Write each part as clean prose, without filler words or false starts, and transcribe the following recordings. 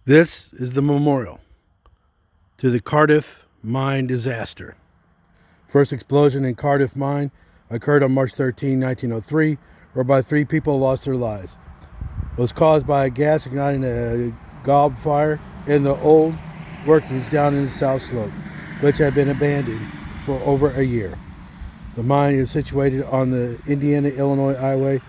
This is the memorial to the Cardiff mine disaster. First explosion in Cardiff mine occurred on March 13, 1903, whereby 3 people lost their lives. It was caused by a gas igniting a gob fire in the old workings down in the South Slope, which had been abandoned for over a year. The mine is situated on the Indiana-Illinois Highway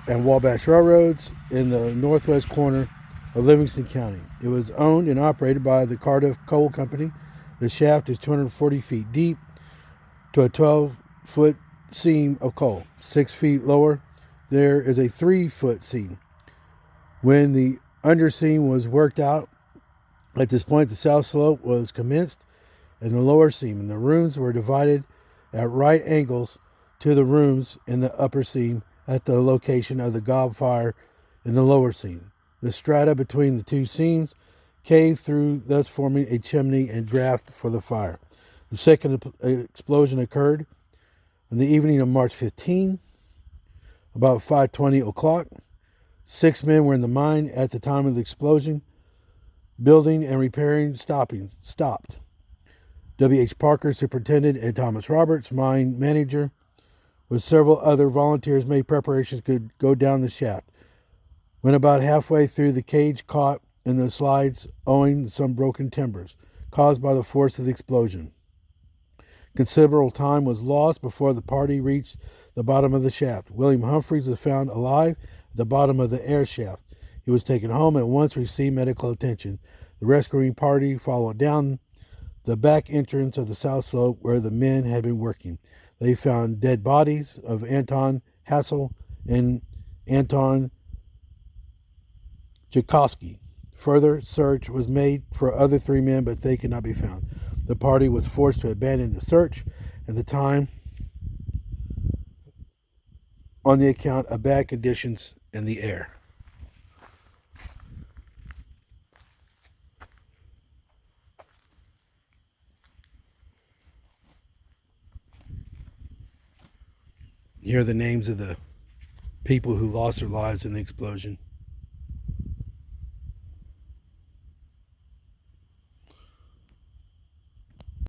and Wabash Railroads in the northwest corner of Livingston County. It was owned and operated by the Cardiff Coal Company. The shaft is 240 feet deep to a 12-foot seam of coal. 6 feet lower, there is a 3-foot seam. When the underseam was worked out, at this point the south slope was commenced and the lower seam, and the rooms were divided at right angles to the rooms in the upper seam at the location of the gob fire in the lower seam. The strata between the 2 seams caved through, thus forming a chimney and draft for the fire. The second explosion occurred on the evening of March 15, about 5:20 o'clock. 6 men were in the mine at the time of the explosion. Building and repairing stopped. W.H. Parker, superintendent, and Thomas Roberts, mine manager, with several other volunteers, made preparations to go down the shaft. When about halfway through, the cage caught in the slides owing to some broken timbers caused by the force of the explosion. Considerable time was lost before the party reached the bottom of the shaft. William Humphreys was found alive at the bottom of the air shaft. He was taken home and at once received medical attention. The rescuing party followed down the back entrance of the south slope where the men had been working. They found dead bodies of Anton Hassel and Anton Tchaikovsky. Further search was made for other 3 men, but they could not be found. The party was forced to abandon the search at the time on the account of bad conditions in the air. Here are the names of the people who lost their lives in the explosion.